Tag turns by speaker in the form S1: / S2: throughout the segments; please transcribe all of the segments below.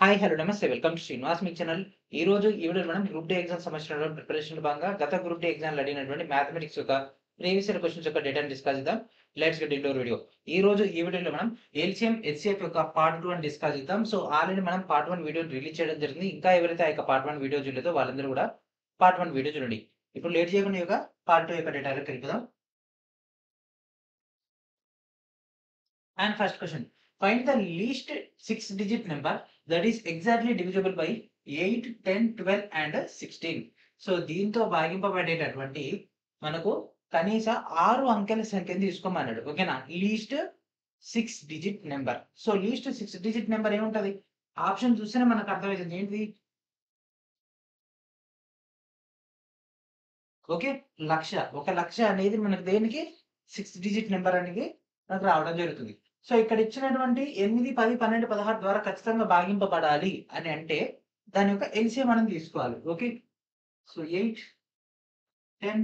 S1: Hi! Hello! నమస్తే. Welcome to Srinivas me channel. ఈరోజు ఈ వీడియోలో మనం గ్రూప్ డి ఎగ్జామ్ సంబంధించినటువంటి ప్రిపరేషన్‌లో భాగంగా గత గ్రూప్ డి ఎగ్జామ్‌లో అడిగినటువంటి మ్యాథమెటిక్స్ యొక్క ప్రీవియస్ ఇయర్ క్వెషన్స్ యొక్క డేటాను డిస్కస్ చేద్దాం. Let's get into hour video. ఈరోజు ఈ వీడియోలో మనం ఎల్‌సీఎం, హెచ్‌సీఎఫ్ యొక్క పార్ట్ 2 అని డిస్కస్ చేద్దాం. సో, ఆల్రెడీ మనం పార్ట్ 1 వీడియోని రిలీజ్ చేయడం జరిగింది. ఇంకా ఎవరైతే ఆ యొక్క పార్ట్ 1 వీడియో చూడలేదో వాళ్ళందరూ కూడా పార్ట్ 1 వీడియో చూడండి. ఇప్పుడు లేట్ చేయకుండా ఈ యొక్క పార్ట్ 2 యొక్క డేటాలోకి వెళ్ళిపోదాం. And first question, find the least 6-digit number that is exactly divisible by 8, 10, 12 and 16. So దీంతో భాగింపబడేటటువంటి మనకు కనీస 6 అంకెల సంఖ్యను తీసుకోమన్నాడు. ఓకేనా? Least 6 digit number. So least 6 digit number ఏముంటది? ఆప్షన్ చూస్తేనే మనకు అర్థమవుతుంది. ఏంటిది? ఓకే. లక్ష. ఒక లక్ష అనేది మనకు దేనికి 6 డిజిట్ నెంబర్ అనేది మనకు రావడం జరుగుతుంది. సో ఇక్కడ ఇచ్చినటువంటి 8, 10, 12, 16 ద్వారా ఖచ్చితంగా భాగింపబడాలి అని అంటే దాని యొక్క ఎల్‌సీఎం మనం తీసుకోవాలి. ఓకే. సో 8, 10,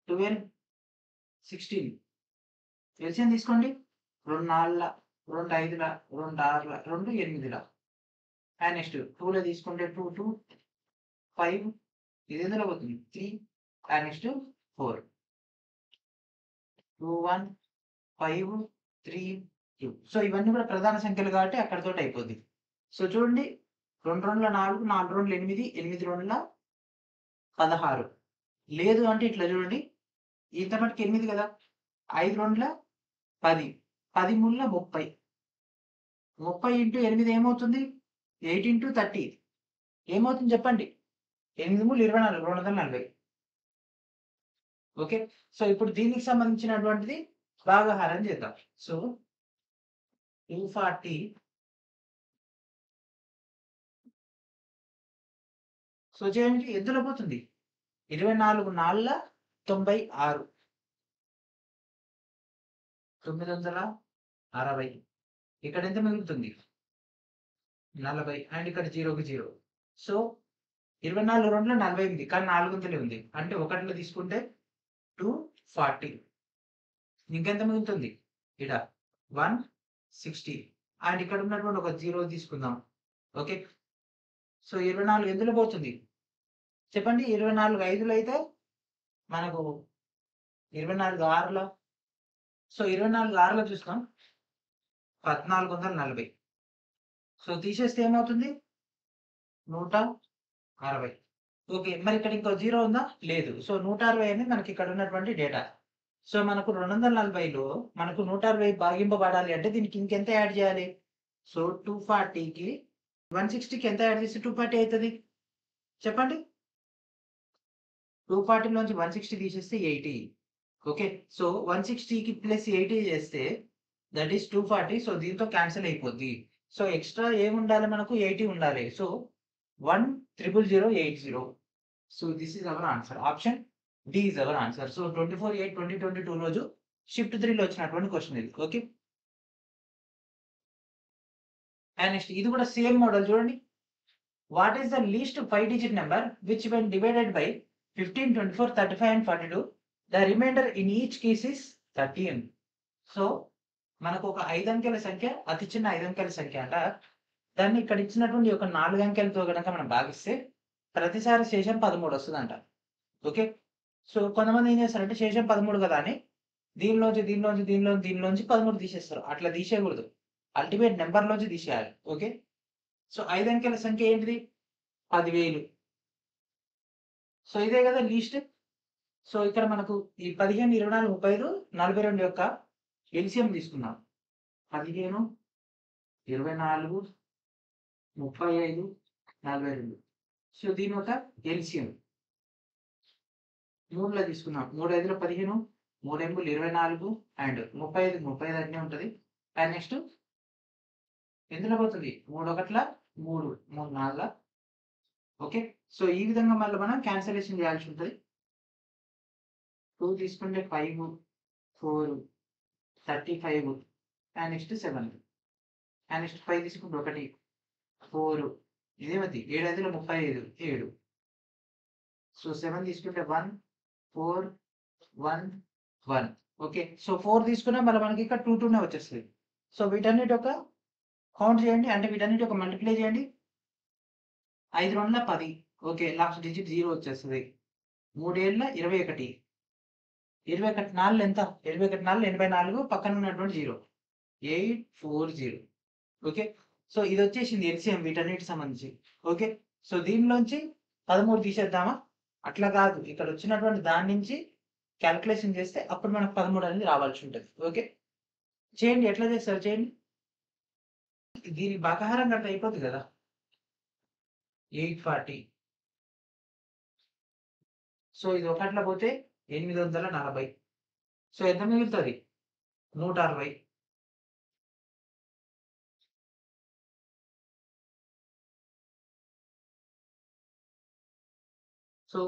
S1: 12, 16 ఎల్‌సీఎం తీసుకోండి. 2 4ల, 2 5ల, 2 6ల, 2 8ల. అండ్ నెక్స్ట్ 2లో తీసుకుంటే 2, 2, 5 ఇది ఎందులో పోతుంది? 3 అండ్ నెక్స్ట్ 4. 2, 1, 5, 3, 2. సో ఇవన్నీ కూడా ప్రధాన సంఖ్యలు కాబట్టి అక్కడితోటి అయిపోద్ది. సో చూడండి 2 2ల 4, 4 2ల 8, 8 2ల 16. లేదు అంటే ఇట్లా చూడండి. ఇంత మటుకు 8 కదా! 5 2ల 10, 10 3ల 30. 30 ఇంటూ 8 ఏమవుతుంది? 8 ఇంటూ 30 ఏమవుతుంది చెప్పండి? 8 3 24 240. ఓకే. సో ఇప్పుడు దీనికి సంబంధించినటువంటిది భాగాహారం చేద్దాం. సో 240 సో చేయండి ఎందులో పోతుంది? 24 4ల 96. 960. ఇక్కడ ఎంత మిగులుతుంది? 40 అండ్ ఇక్కడ 0కి 0. సో 24 2ల 48 కానీ 4 వంతులే ఉంది. అంటే ఒకటిలో తీసుకుంటే 240. ఇంకెంత మిగులుతుంది? ఈడ 160 అండ్ ఇక్కడ ఉన్నటువంటి ఒక 0 తీసుకుందాం. ఓకే. సో 24 ఎందులో పోతుంది? చెప్పండి. 24 5లో అయితే మనకు 24 6ల. సో 24 6లో చూస్తాం. 1440. సో తీసేస్తే ఏమవుతుంది? 160. ఓకే. మరి ఇక్కడ ఇంకో 0 ఉందా? లేదు. సో 160 అనేది మనకి ఇక్కడ ఉన్నటువంటి డేటా. సో మనకు 240లో మనకు 160 భాగింపబడాలి అంటే దీనికి ఇంకెంత యాడ్ చేయాలి? సో 240కి 160కి ఎంత యాడ్ చేస్తే 240 అయితది? చెప్పండి. 240 లోంచి 160 తీసేస్తే 80. ఓకే. సో 160కి ప్లస్ 80 చేస్తే దట్ ఈస్ 240. సో దీంతో క్యాన్సిల్ అయిపోద్ది. సో ఎక్స్‌ట్రా ఏముండాలి మనకు? 80 ఉండాలి. So 1,000,080. So this is our answer. Option D is our answer. So 24/8/2022 రోజు షిఫ్ట్ 3లో వచ్చినటువంటి క్వెషన్ ఇది. ఓకే. అండ్ నెక్స్ట్ ఇది కూడా సేమ్ మోడల్ చూడండి. What is the least 5 digit number which when divided by 15, 24, 35 and 42 the remainder in each case is 13. So మనకు ఒక 5 అంకెల సంఖ్య అతి చిన్న 5 అంకెల సంఖ్య అంట. దాన్ని ఇక్కడ ఇచ్చినటువంటి ఒక 4 అంకెలతో గనక మనం భాగిస్తే ప్రతిసారి శేషం 13 వస్తదంట. ఓకే. సో కొంతమంది ఏం చేస్తారంటే శేషం 13 కదా అని దీనిలోంచి 13 తీసేస్తారు. అట్లా తీసేయకూడదు. అల్టిమేట్ నంబర్‌లోంచి తీసేయాలి. ఓకే. సో 5 అంకెల సంఖ్య ఏంటిది? 10,000. సో ఇదే కదా లీస్ట్. సో ఇక్కడ మనకు ఈ 15, 24, 35, 42 యొక్క ఎల్‌సీఎం తీసుకున్నాం. 15, 24, 35, 42. సో దీని యొక్క ఎల్‌సీఎం 3లో తీసుకుందాం. 3 5ల 15, 3 8ల 24 అండ్ 35 35 అట్నే ఉంటది. అండ్ నెక్స్ట్ ఎందులో పోతుంది? 3 1ల 3, 3 4ల. ఓకే. సో ఈ విధంగా మళ్ళీ మనం క్యాన్సలేషన్ చేయాల్సి ఉంటది. 2 తీసుకుంటే 5, 4, 35 అండ్ నెక్స్ట్ 7 అండ్ నెక్స్ట్ 5 తీసుకుంటే 1, 4 ఇదేమది 7 5ల 35 7. సో 7 తీసుకుంటే 1, 4, 1, 1. ఓకే. సో 4 తీసుకున్నా మళ్ళీ మనకి ఇక్కడ 2 2నే వచ్చేస్తది. సో వీటన్నిటి యొక్క కౌంట్ చేయండి. అంటే వీటన్నిటి ఒక మల్టిప్లై చేయండి. 5 2 10. ఓకే. లాస్ట్ డిజిట్ 0 వచ్చేస్తది. 3 ఏళ్ల 21. 21 4 ఎంత? 21 4 84 పక్కన ఉన్నటువంటి 0. 840. ఓకే. సో ఇదొచ్చేసింది ఎల్‌సీఎం వీటన్నిటికి సంబంధించి. ఓకే. సో దీనిలోంచి 13 తీసేద్దామా? అట్లా కాదు. ఇక్కడ వచ్చినటువంటి దాని నుంచి కాలిక్యులేషన్ చేస్తే అప్పుడు మనకు 13 అనేది రావాల్సి ఉంటది. ఓకే. చేయండి. ఎట్లా చేస్తారు చేయండి. దీనికి భాగాహారం కడితే అయిపోద్ది కదా! 840. సో ఇది ఒకట్ల పోతే 840. సో ఎంత మిగులుతది? 160. సో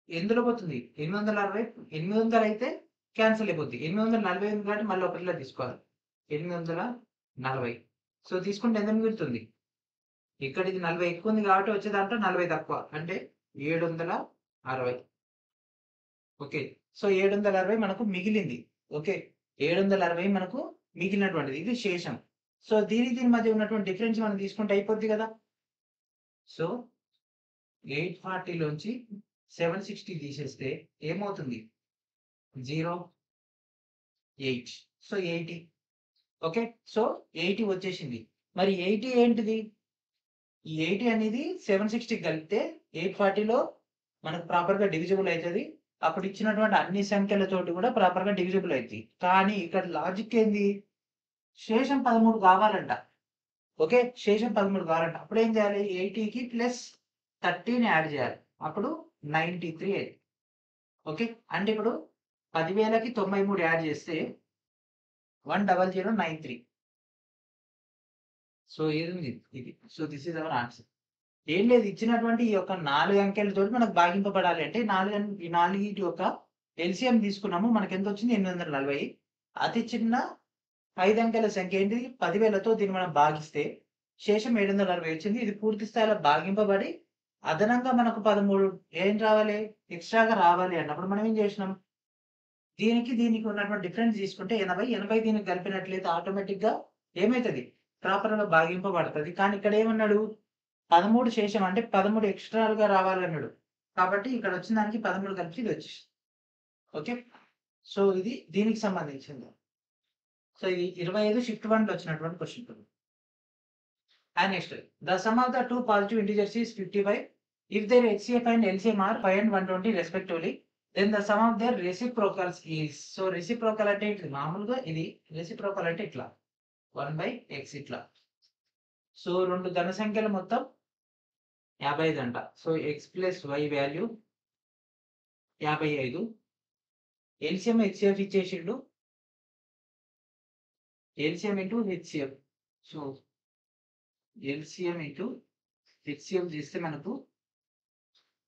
S1: ఎందులో పోతుంది? 860. 800 అయితే క్యాన్సెల్ అయిపోద్ది. 840 ఉంది కాబట్టి మళ్ళీ ఒకటిలో తీసుకోవాలి. 840. సో తీసుకుంటే ఎంత మిగులుతుంది? ఇక్కడ ఇది 40 ఎక్కువ ఉంది కాబట్టి వచ్చే దాంట్లో 40 తక్కువ. అంటే 760. ఓకే. సో 760 మనకు మిగిలింది. ఓకే. 760 మనకు మిగిలినటువంటిది. ఇది శేషం. సో దీని మధ్య ఉన్నటువంటి డిఫరెన్స్ మనం తీసుకుంటే అయిపోద్ది కదా! సో 840 లోంచి 760 తీసేస్తే ఏమవుతుంది? 0, 8. సో 80. ఓకే. సో 80 వచ్చేసింది. మరి 80 ఏంటిది? ఈ 80 అనేది 760కి కలిపితే 840లో మనకు ప్రాపర్‌గా డివిజిబుల్ అయితది. అప్పుడు ఇచ్చినటువంటి అన్ని సంఖ్యలతోటి కూడా ప్రాపర్‌గా డివిజిబుల్ అయిద్ది. కానీ ఇక్కడ లాజిక్ ఏంది? శేషం 13 కావాలంట. ఓకే. శేషం 13 కావాలంట. అప్పుడేం చేయాలి? 80కి ప్లస్ 30ని యాడ్ చేయాలి. అప్పుడు 93 అయింది. ఓకే. అంటే ఇప్పుడు 10,000కి 93 యాడ్ చేస్తే 10093. సో ఏదుంది ఇది. So this is our answer. ఏం లేదు ఇచ్చినటువంటి ఈ యొక్క 4 అంకెలతోటి మనకు భాగింపబడాలి అంటే ఈ 4 యొక్క ఎల్‌సీఎం తీసుకున్నాము. మనకెంతొచ్చింది? 840. అతి చిన్న 5 అంకెల సంఖ్య ఏంటిది? 10,000తో దీన్ని మనం భాగిస్తే శేషం 760 వచ్చింది. ఇది పూర్తి స్థాయిలో భాగింపబడి అదనంగా మనకు 13 ఏం రావాలి? ఎక్స్‌ట్రాగా రావాలి అన్నప్పుడు మనం ఏం చేసినాం? దీనికి ఉన్నటువంటి డిఫరెన్స్ తీసుకుంటే 80, 80 దీనికి కలిపినట్లయితే ఆటోమేటిక్‌గా ఏమైతది? ప్రాపర్‌గా భాగింపబడతది. కానీ ఇక్కడ ఏమన్నాడు? 13 శేషం అంటే 13 ఎక్స్‌ట్రాలుగా రావాలన్నాడు. కాబట్టి ఇక్కడ వచ్చిన దానికి 13 కలిపితే ఇది వచ్చేసింది. ఓకే. సో ఇది దీనికి సంబంధించింది. సో ఇది 25 షిఫ్ట్ 1లో వచ్చినటువంటి question. And next, the sum of the two positive integers is 55. If their HCF and LCM are 5 and 120 respectively, then the sum of their reciprocals is. So reciprocal అంటే ఇట్లా మామూలుగా ఇది reciprocal అంటే ఇట్లా 1/x ఇట్లా. So రెండు ధన సంఖ్యల మొత్తం 55 అంట. So x plus y value 55. LCM HCF ఇచ్చేసిండు. LCM into HCF. So LCM into HCF చేస్తే మనకు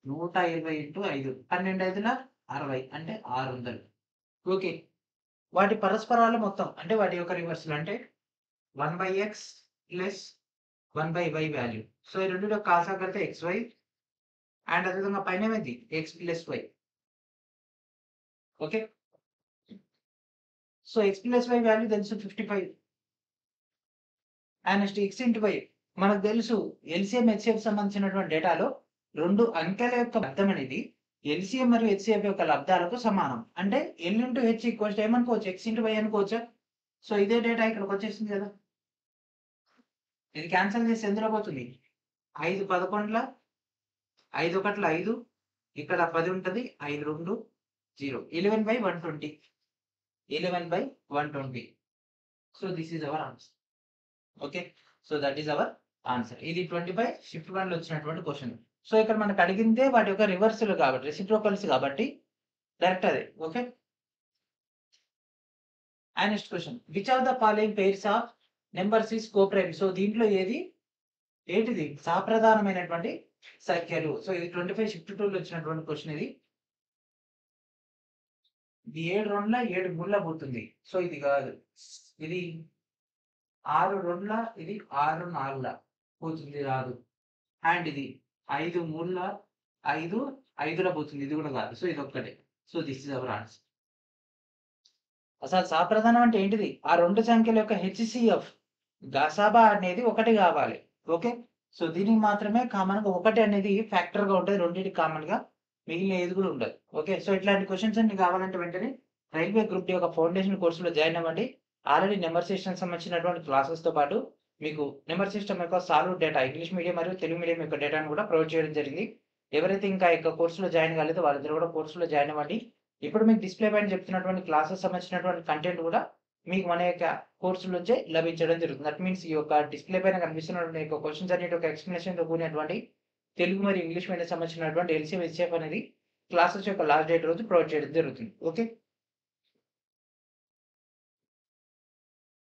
S1: 120 ఇంటూ 5 12 60 అంటే 600. ఓకే. వాటి పరస్పరాలు మొత్తం అంటే వాటి యొక్క రివర్సల్ అంటే 1/x plus 1/y value. So ఈ రెండిట్లో కాసా కడితే xy అండ్ అదేవిధంగా పైన ఏమైంది x plus y. Okay. So x plus y value తెలుసు 55. And next x into y మనకు తెలుసు ఎల్సిఎం హెచ్సిఎఫ్ సంబంధించినటువంటి డేటాలో రెండు అంకెల యొక్క లబ్ధం అనేది ఎల్సిఎం మరియు హెచ్సిఎఫ్ యొక్క లబ్ధాలకు సమానం. అంటే ఎల్ ఇంటూ హెచ్ ఈక్వల్స్ ఏమనుకోవచ్చు? ఎక్స్ ఇంటూ వై అనుకోవచ్చా? సో ఇదే డేటా ఇక్కడికి వచ్చేసింది కదా. ఇది క్యాన్సిల్ చేసి ఎందులో పోతుంది? 5 11 5 1 5 ఇక్కడ 10 ఉంటది. 5 2 0 11/120. 11/120. So this is our answer. Okay. So that is our answer. ఇది 25 షిఫ్ట్ 1లో వచ్చినటువంటి క్వశ్చన్. సో ఇక్కడ మనకు అడిగిందే వాటి యొక్క రివర్సల్ కాబట్టి రెసిప్రోకల్స్ కాబట్టి డైరెక్ట్ అదే. Okay. And next question, which of the following pairs of numbers is coprime. So దీంట్లో ఏంటిది సాప్రధానమైనటువంటి సంఖ్యలు. సో ఇది 25 షిఫ్ట్ 2లో వచ్చినటువంటి క్వశ్చన్. ఇది 7 2 7 3 పోతుంది. సో ఇది కాదు. ఇది 6 2 ఇది 6 4 పోతుంది, రాదు. అండ్ ఇది 5 3 5 5లో పోతుంది, ఇది కూడా కాదు. సో ఇది ఒక్కటే. So this is our answer. అసలు సాప్రధానం అంటే ఏంటిది? ఆ రెండు సంఖ్యల యొక్క హెచ్సిఎఫ్ గసాబా అనేది 1 కావాలి. ఓకే. సో దీనికి మాత్రమే కామన్‌గా 1 అనేది ఫ్యాక్టర్‌గా ఉంటది. రెండిటికి కామన్‌గా. మిగిలిన ఏది కూడా ఉండదు. ఓకే. సో ఇట్లాంటి క్వెషన్స్ అన్ని కావాలంటే వెంటనే రైల్వే గ్రూప్ డి యొక్క ఫౌండేషన్ కోర్స్‌లో జాయిన్ అవ్వండి. ఆల్రెడీ నంబర్ సిస్టమ్‌కి సంబంధించినటువంటి క్లాసెస్‌తో పాటు మీకు నంబర్ సిస్టమ్ యొక్క సాల్వ్డ్ డేటా ఇంగ్లీష్ మీడియం మరియు తెలుగు మీడియం యొక్క డేటాను కూడా ప్రొవైడ్ చేయడం జరిగింది. ఎవరైతే ఇంకా ఈ యొక్క కోర్స్‌లో జాయిన్ కాలేదో వాళ్ళందరూ కూడా కోర్స్‌లో జాయిన్ అవ్వండి. ఇప్పుడు మీకు డిస్‌ప్లే పైన చెప్తున్నటువంటి క్లాసెస్ సంబంధించినటువంటి కంటెంట్ కూడా మీకు మన యొక్క కోర్సు నుంచే లభించడం జరుగుతుంది. దట్ మీన్స్ ఈ యొక్క డిస్‌ప్లే పైన కనిపిస్తున్నటువంటి యొక్క క్వెషన్స్ అన్నిటి యొక్క ఎక్స్‌ప్లనేషన్‌తో కూడినటువంటి తెలుగు మరియు ఇంగ్లీష్ మీడియం సంబంధించినటువంటి ఎల్‌సీఎం, హెచ్‌సీఎఫ్ అనేది క్లాసెస్ యొక్క లాస్ట్ డేట్ రోజు ప్రొవైడ్ చేయడం జరుగుతుంది. Okay.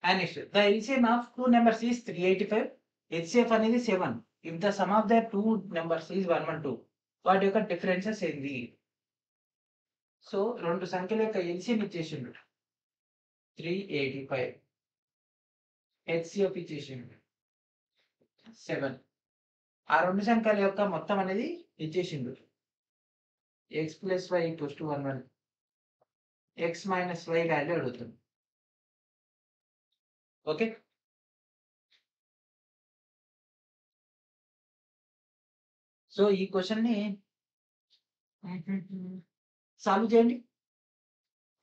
S1: And next, the LCM of two numbers is 385. HCF అనేది 7. If the sum of the two numbers is 112, వాటి యొక్క డిఫరెన్సెస్ ఏంది? సో రెండు సంఖ్యల యొక్క ఎల్సిఎం ఇచ్చేసిండు 385, హెచ్సిఎఫ్ ఇచ్చేసిండు 7. ఆ రెండు సంఖ్యల యొక్క మొత్తం అనేది ఇచ్చేసిండు. x + y = 11, x - y value అడుగుతుంది. ఓకే. సో ఈ క్వెషన్‌ని సాల్వ్ చేయండి.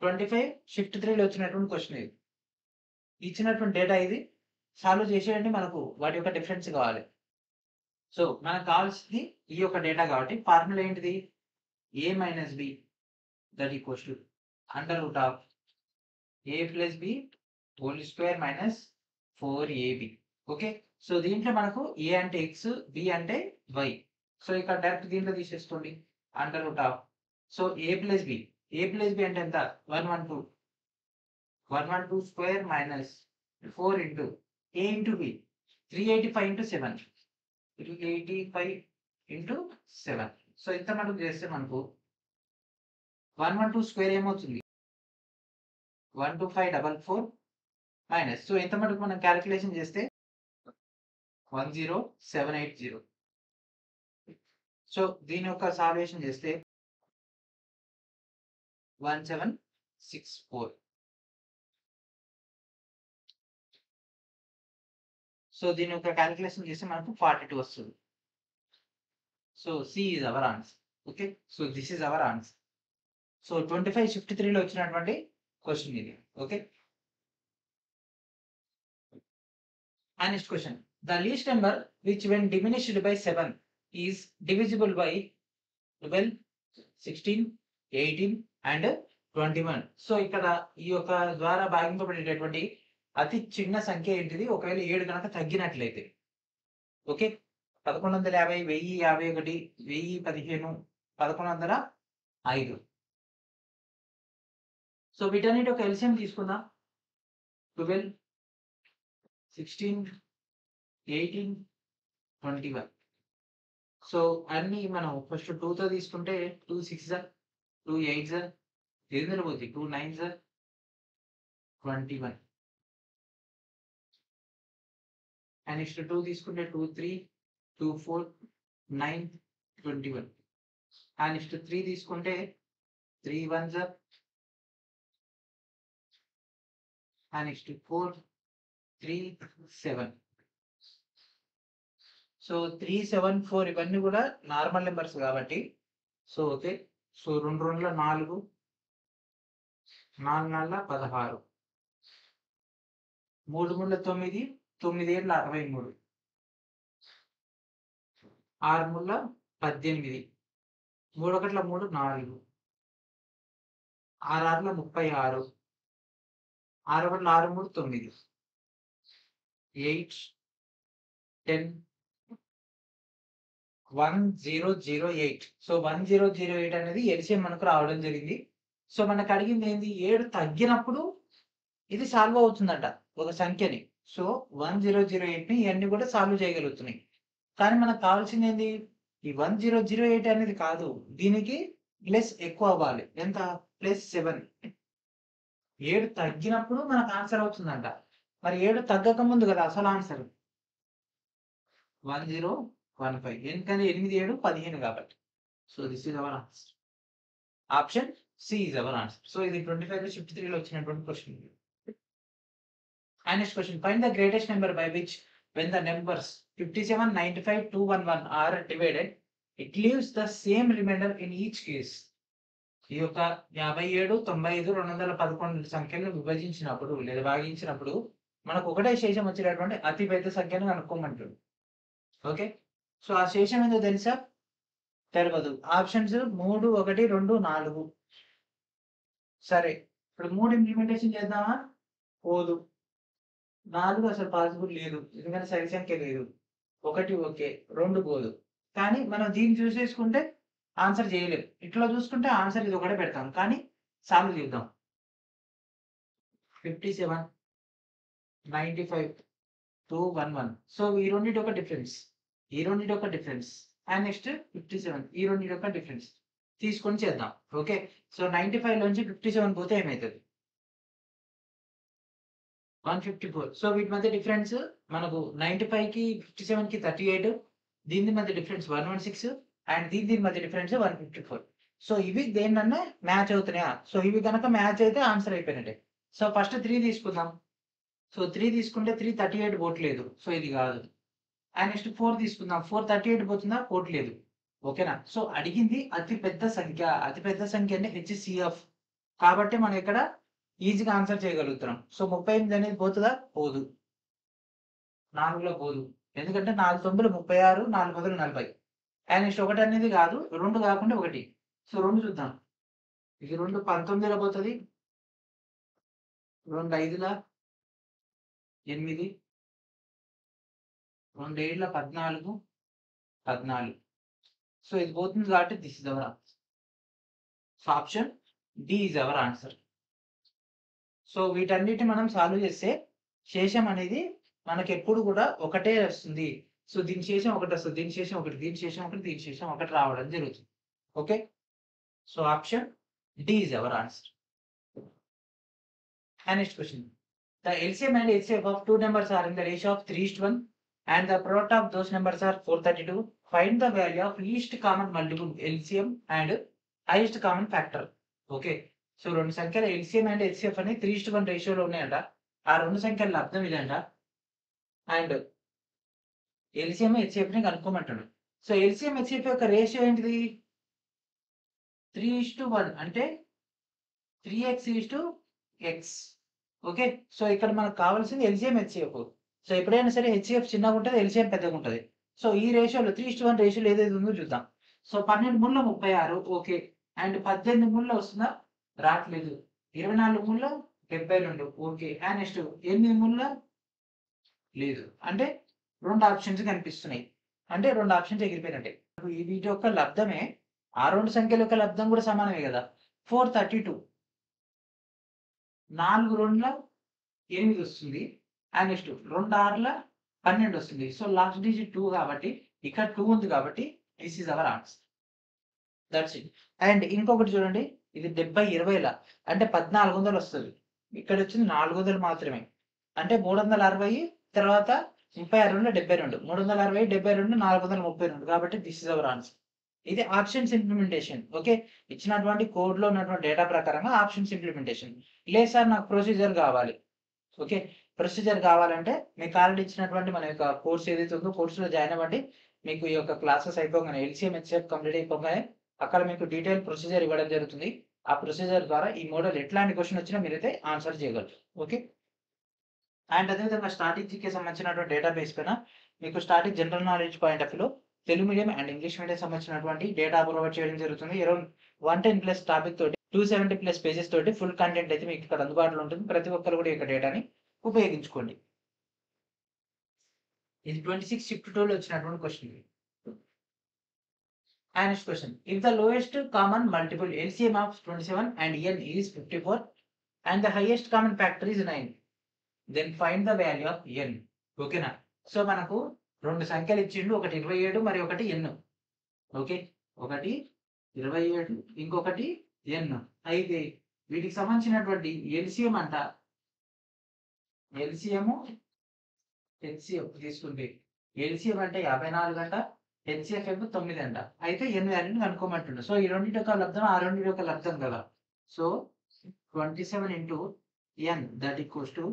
S1: 25 షిఫ్ట్ 3లో వచ్చినటువంటి క్వెషన్ ఇది. ఇచ్చినటువంటి డేటా ఇది. సాల్వ్ చేసేయండి. మనకు వాటి యొక్క డిఫరెన్స్ కావాలి. సో మనకు కావాల్సింది ఈ యొక్క డేటా కాబట్టి ఫార్ములా ఏంటిది? a - b that equals to √ a + b whole square - 4ab. Okay. So దీంట్లో మనకు a అంటే x, b అంటే y. సో ఇక్కడ డైరెక్ట్ దీంట్లో తీసేసుకోండి. √ సో a + b అంటే ఎంత? 112. 112 square - 4 into a into b 385 into 7. 385 into 7. So ఇంత మటుకు చేస్తే మనకు 112 స్క్వేర్ ఏమవుతుంది? 12544 మైనస్. సో ఎంత మటుకు మనం క్యాలిక్యులేషన్ చేస్తే 10780. సో దీని యొక్క సాల్వేషన్ చేస్తే 1764. సో దీని యొక్క క్యాలిక్యులేషన్ చేస్తే మనకు 42 వస్తుంది. So C is our answer. Okay. So this is our answer. So 25 shift 3లో వచ్చినటువంటి క్వెషన్ ఇది. Okay. And next question. The least number which when diminished by 7 is divisible by 12, 16, 18 and 21. So ఇక్కడ ఈ యొక్క ద్వారా భాగింపబడేటటువంటి అతి చిన్న సంఖ్య ఏంటిది? ఒకవేళ 7 కనుక తగ్గినట్లయితే. ఓకే. 1150, 1051, 1015, 1105. సో వీటన్నిటి యొక్క ఎల్సిఎం తీసుకుందాం. 12, 16, 18, 21. సో అన్ని మనం ఫస్ట్ 2తో తీసుకుంటే 2 6 2 8 ఎందులో పోతుంది? 2 9 21. అండ్ నెక్స్ట్ 2 తీసుకుంటే 2 3 2 4 9 21. అండ్ నెక్స్ట్ 3 తీసుకుంటే 3 1 అండ్ నెక్స్ట్ 4 3 7. సో 3 7 4 ఇవన్నీ కూడా నార్మల్ నెంబర్స్ కాబట్టి సో ఓకే. సో 2 2 4 4 4 16 3 3 9 9 7 63 6 3 18 3 1 3 4 6 6 36 6 1 6 3 9 8 10 1008. సో 1008 అనేది ఎల్సిఎం మనకు రావడం జరిగింది. సో మనకు అడిగింది ఏంది? 7 తగ్గినప్పుడు ఇది సాల్వ్ అవుతుందట ఒక సంఖ్యని. సో 1008ని ఇవన్నీ కూడా సాల్వ్ చేయగలుగుతున్నాయి. కానీ మనకు కావాల్సింది ఏంది? ఈ 1008 అనేది కాదు. దీనికి ప్లస్ ఎక్కువ అవ్వాలి. ఎంత? +7. 7 తగ్గినప్పుడు మనకు ఆన్సర్ అవుతుందంట. మరి 7 తగ్గక ముందు కదా అసలు ఆన్సర్. 1015. ఎందుకని 8 7 15 కాబట్టి. So this is our answer. Option C is our answer. So ఇది 25 షిఫ్ట్ 3లో వచ్చినటువంటి question. And next question, find the greatest number by which when the numbers 57, 95, 211 are divided, it leaves the same remainder in each case. ఈ యొక్క 57, 95, 211 సంఖ్యలను విభజించినప్పుడు లేదా భాగించినప్పుడు మనకు ఒకటే శేషం వచ్చేటటువంటి అతి పెద్ద సంఖ్యను కనుక్కోమంటాడు. ఓకే, సో ఆ శేషం ఏందో తెలుసా? తెలియదు. ఆప్షన్స్ 3, 1, 2, 4. సరే, ఇప్పుడు 3 ఇంప్లిమెంటేషన్ చేద్దామా? పోదు. 4 అసలు పాసిబుల్ లేదు, ఎందుకంటే సరి సంఖ్య లేదు. 1 ఓకే, 2 పోదు. కానీ మనం దీన్ని చూసేసుకుంటే ఆన్సర్ చేయలేము. ఇట్లా చూసుకుంటే ఆన్సర్ ఇది ఒకటే పెడతాం, కానీ సాల్వ్ చేద్దాం. 57, 95, 211. సో ఈ రెండింటి ఒక డిఫరెన్స్, ఈ రెండింటి ఒక డిఫరెన్స్. అండ్ నెక్స్ట్ 57, ఈ రెండింటి ఒక డిఫరెన్స్ తీసుకొని చేద్దాం. ఓకే, సో 95 లోంచి 57 పోతే ఏమవుతుంది? 154. సో వీటి మధ్య డిఫరెన్స్ మనకు 95 కి 57 కి 38. దీని మధ్య డిఫరెన్స్ 116 అండ్ దీని మధ్య డిఫరెన్స్ 154. సో ఇవి దేన్నన్నా మ్యాచ్ అవుతున్నాయా? సో ఇవి కనుక మ్యాచ్ అయితే ఆన్సర్ అయిపోయినట్టే. సో ఫస్ట్ 3 తీసుకుందాం. సో 3 తీసుకుంటే 3 38 పోవట్లేదు, సో ఇది కాదు. అండ్ నెక్స్ట్ 4 తీసుకుందాం. 4 38 పోతుందా? పోవట్లేదు. ఓకేనా? సో అడిగింది అతి పెద్ద సంఖ్య. అతి పెద్ద సంఖ్య అంటే HCF కాబట్టి మనం ఇక్కడ ఈజీగా ఆన్సర్ చేయగలుగుతున్నాం. సో 38 అనేది పోతుందా? పోదు. 4లో పోదు, ఎందుకంటే 4 9 36, 4 10 40. అండ్ నెక్స్ట్ 1 అనేది కాదు, 2 కాకుండా 1. సో 2 చూద్దాం. ఇది 2 19లో పోతుంది, 2 5ల 8, 2 7ల 14, 14. సో ఇది పోతుంది కాబట్టి this is our answer. So option D is our answer. So వీటన్నిటిని మనం సాల్వ్ చేస్తే శేషం అనేది మనకి ఎప్పుడు కూడా ఒకటే వస్తుంది. సో దీని శేషం ఒకటి వస్తుంది, దీని శేషం ఒకటి, దీని శేషం ఒకటి, దీని శేషం ఒకటి రావడం జరుగుతుంది. Okay, so option D is our answer. And next question, the LCM and HCF of two numbers are in the ratio of 3:1 and the product of those numbers are 432. Find the value of least common multiple LCM and highest common factor. Okay, so రెండు సంఖ్యల LCM and HCF అని 3:1 రేషియోలో ఉన్నాయంట. ఆ రెండు సంఖ్యల లబ్ధం ఇదంట. And LCM HCF ని కనుక్కోమంటాడు. So LCM HCF యొక్క రేషియో ఏంటిది? 3:1 అంటే 3x:x. ఓకే, సో ఇక్కడ మనకు కావాల్సింది LCM HCF. సో ఎప్పుడైనా సరే HCF చిన్నగా ఉంటుంది, LCM పెద్దగా ఉంటుంది. సో ఈ రేషియోలో 3:1 రేషియోలో ఏదైతే ఉందో చూద్దాం. సో 12 ముళ్ళ 36 ఓకే, అండ్ 18 ముళ్ళ వస్తుందా? రావట్లేదు. 24 ముళ్ళ 72 ఓకే, అండ్ నెక్స్ట్ 8 ముళ్ళ లేదు. అంటే 2 ఆప్షన్స్ కనిపిస్తున్నాయి, అంటే 2 ఆప్షన్స్ ఎగిరిపోయినట్టే. వీటి యొక్క లబ్ధమే ఆ రెండు సంఖ్యల యొక్క లబ్ధం కూడా సమానమే కదా. 432, 4 2ల 8 వస్తుంది, అండ్ నెక్స్ట్ 2 6ల 12 వస్తుంది. సో లాస్ట్ డిజిట్ 2 కాబట్టి ఇక్కడ 2 ఉంది కాబట్టి this is our answer. That's it. And ఇంకొకటి చూడండి, ఇది 70 20ల అంటే 1400 వస్తుంది. ఇక్కడ వచ్చింది 400 మాత్రమే, అంటే 360 తర్వాత 36 72, 360 72 432 కాబట్టి దిస్ ఇస్ అవర్ ఆన్సర్. ఇది ఆప్షన్స్ ఇంప్లిమెంటేషన్. ఓకే, ఇచ్చినటువంటి కోడ్ లో ఉన్నటువంటి డేటా ప్రకారంగా ఆప్షన్స్ ఇంప్లిమెంటేషన్. లేదు సార్ నాకు ప్రొసీజర్ కావాలి. ఓకే, ప్రొసీజర్ కావాలంటే మీకు ఆల్రెడీ ఇచ్చినటువంటి మన యొక్క కోర్స్ ఏదైతే ఉందో కోర్సులో జాయిన్ అవ్వండి. మీకు ఈ యొక్క క్లాసెస్ అయిపోగానే LCM HCF కంప్లీట్ అయిపోగానే అక్కడ మీకు డీటెయిల్ ప్రొసీజర్ ఇవ్వడం జరుగుతుంది. ఆ ప్రొసీజర్ ద్వారా ఈ మోడల్ ఎట్లాంటి క్వశ్చన్ వచ్చినా మీరైతే ఆన్సర్ చేయగలరు. ఓకే, అండ్ అదేవిధంగా స్టాటిక్ జీకే సంబంధించినటువంటి డేటాబేస్ పైన మీకు static general knowledge point of వ్యూలో Telugu medium and English medium సంబంధించినటువంటి డేటా ప్రొవైడ్ చేయడం జరుగుతుంది. అరౌండ్ 110+ టాపిక్ తోటి 270+ పేజెస్ తోటి ఫుల్ కంటెంట్ అయితే మీకు ఇక్కడ అందుబాటులో ఉంటుంది. ప్రతి ఒక్కరు కూడా ఈ యొక్క డేటాని ఉపయోగించుకోండి. ఇది 26 షిఫ్ట్ 2లో వచ్చినటువంటి question. And next question, if the lowest common multiple LCM of 27 and n is 54 and the highest common factor is 9, then find the value of n. ఓకేనా? సో మనకు రెండు సంఖ్యలు ఇచ్చిండు, ఒకటి 27 మరి ఒకటి n. ఓకే, ఒకటి 27 ఇంకొకటి n. అయితే వీటికి సంబంధించినటువంటి LCM అంట, LCM HCF తీసుకుంటే LCM అంటే 54 అంట, HCF 9 అంట. అయితే n వాల్యూని కనుక్కోమంటుండు. సో ఈ రెండింటి యొక్క లబ్ధం ఆ రెండింటి యొక్క లబ్ధం కదా. So 27 × n that equals to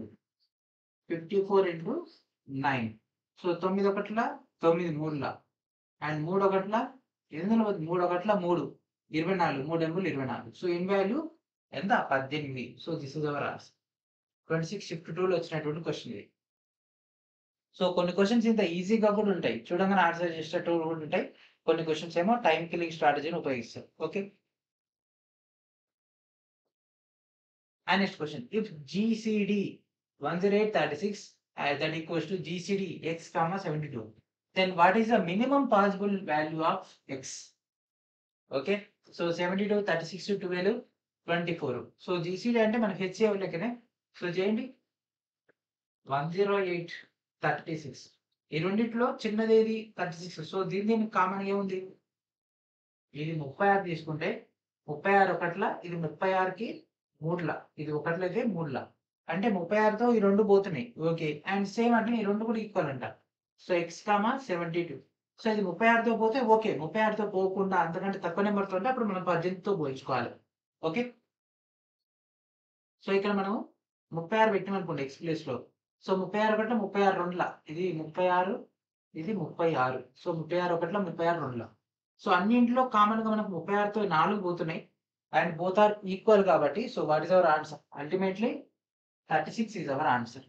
S1: 54 into 9. So 9 ఒకట్ల 9 మూడుల అండ్ 3 ఒకట్ల ఎందులో 3 ఒకట్ల 3 24 3 ఎంబులు 24. సో ఇన్ వాల్యూ ఎంత 18. So this is our answer. 26 shift 2 లో వచ్చినటువంటి క్వశ్చన్ ఇది. సో కొన్ని క్వశ్చన్స్ ఇంత ఈజీగా కూడా ఉంటాయి, చూడంగానే ఆన్సర్ చేసేటట్టు కూడా ఉంటాయి. కొన్ని క్వశ్చన్స్ ఏమో టైం కిల్లింగ్ స్ట్రాటజీని ఉపయోగిస్తారు. Okay. And next question, if GCD 10836 that equals to GCD x comma 72, then what is the minimum possible value of x? Okay, so 72 36 12 24. So GCD అంటే మనకి HCF లెక్కనే. సో చేయండి 108 36. ఈ రెండిట్లో చిన్నది ఏది 36. సో దీని కామన్ గా ఉంది, ఇది 36 తీసుకుంటే 36 ఒకట్ల ఇది 36కి మూడుల, ఇది ఒకట్లయితే మూడుల, అంటే 36తో ఈ రెండు పోతున్నాయి. ఓకే, అండ్ సేమ్ అంటే ఈ రెండు కూడా ఈక్వల్ అంట. So X comma 72. సో ఇది 36తో పోతే ఓకే, 36తో పోకుండా అంతకంటే తక్కువ నెంబర్తో ఉంటే అప్పుడు మనం 18తో పోల్చుకోవాలి. ఓకే, సో ఇక్కడ మనం 36 పెట్టామనుకోండి ఎక్స్ ప్లేస్ లో. సో 36 ఒకట్ల 36 రెండుల, ఇది 36 ఇది 36. సో 36 ఒకట్ల 36 రెండుల. సో అన్నింటిలో కామన్ గా మనకు 36తో 4 పోతున్నాయి and both are equal kabatti. So what is our answer? Ultimately 36 is our answer.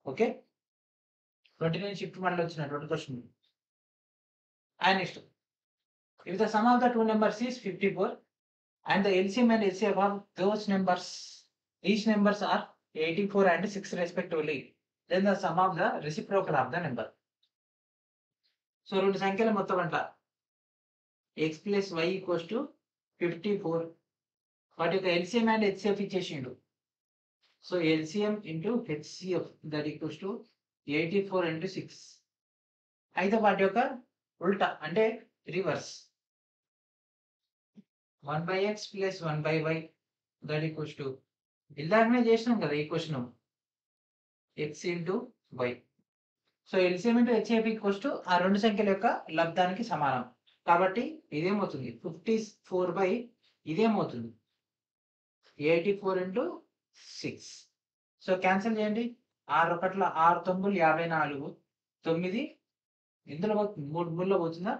S1: Okay, 29 shift model vachinatuvanti question. And next, if the sum of the two numbers is 54 and the LCM and HCF of those numbers, each numbers are 84 and 6 respectively, then the sum of the reciprocal of the number. So రెండు సంఖ్యల మొత్తం అంట x plus y equals to 54. వాటి యొక్క LCM and HCF ఇచ్చేసిండు. So LCM into HCF that equals to 84 into 6. అయితే వాటి యొక్క ఉల్టా అంటే reverse 1/x plus 1/y that equals to ఇలాగనే చేసినాం కదా ఈ question, x into y. So LCM into HCF equals to ఆ రెండు సంఖ్యల యొక్క లబ్ధానికి సమానం. కాబట్టి ఇదేమవుతుంది 54 ఇదేమవుతుంది 84 into 6. సో క్యాన్సిల్ చేయండి, 6 ఒకట్ల 6 9 54, 9 ఇందులో 3 3లో పోతుందా,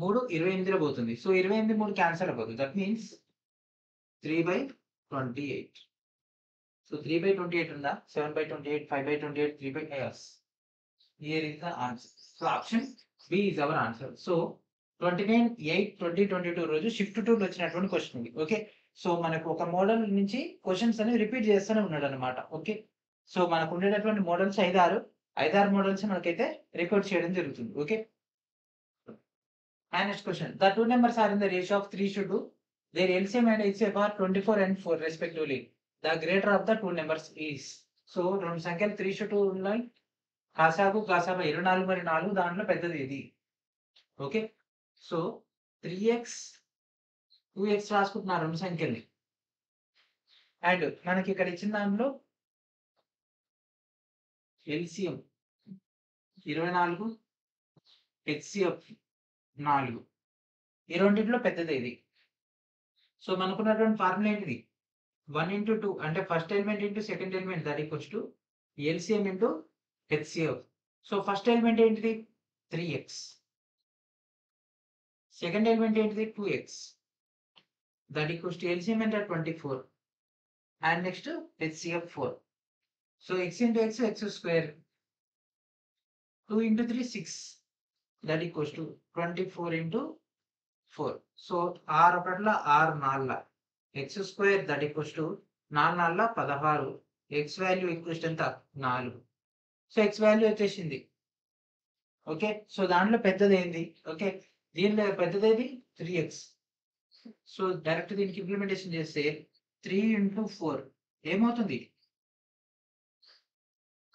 S1: 3 28లో పోతుంది. సో 28 3 క్యాన్సిల్ అయిపోతుంది. That means 3/28. సో 3/28 ఉందా, 7/28, 5/28, 3/8. Here is the answer. So option B is our answer. So 29/8/2022 రోజు షిఫ్ట్ 2 లో వచ్చినటువంటి క్వశ్చన్ ఇది. ఓకే, సో మనకు ఒక మోడల్ నుంచి క్వశ్చన్స్ అనేవి రిపీట్ చేస్తూనే ఉన్నాడు అనమాట. ఓకే, సో మనకు ఉండేటటువంటి మోడల్స్ 5-6 మోడల్స్ మనకైతే రికార్డ్ చేయడం జరుగుతుంది. Okay, and next question, the two numbers are in the ratio of 3:2. Their LCM and HCF are 24 and 4 respectively. The greater of the two numbers is. So రెండు సంఖ్యలు 3:2 ఉన్నాయి, కాసాగు 24 మరియు 4, దాంట్లో పెద్దది ఇది. ఓకే, సో 3x 2x రాసుకుంటున్నారు రెండు సంఖ్యల్ని. And మనకి ఇక్కడ ఇచ్చిన దాంట్లో ఎల్సిఎం 24, హెచ్సిఎఫ్ 4, ఈ రెండింటిలో పెద్దది ఇది. సో మనకున్నటువంటి ఫార్ములా ఏంటిది, 1 into 2 అంటే first element into second element that equals to LCM into HCF. So first element ఏంటిది 3x, సెకండ్ ఎలిమెంట్ ఏంటిది 2x that equals to LCM అంటే 24 and next HCF 4. So x into x x square, 2 into 3 6 that equals to 24 into 4. So 6 ఒకట్ల 6 4 x square that equals to 4 4 16. x value equals ఎంత 4. So x value వచ్చేసింది. Okay, so దాంట్లో పెద్దది ఏంది, okay దీనిలో పెద్దదేది 3x. So direct దీనికి implementation చేస్తే 3 into 4 ఏమవుతుంది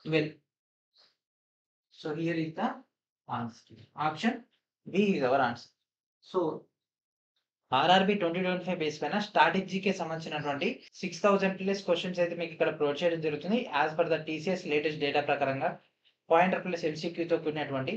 S1: 12. So here is the answer. Option B is our answer. So RRB 2025 base పైన స్ట్రాటజీకి సంబంధించినటువంటి 6000+ క్వశ్చన్స్ అయితే మీకు ఇక్కడ ప్రొవైడ్ చేయడం జరుగుతుంది. As per the TCS latest data ప్రకారంగా పాయింటర్ ప్లస్ ఎంసీక్యూతో కూడినటువంటి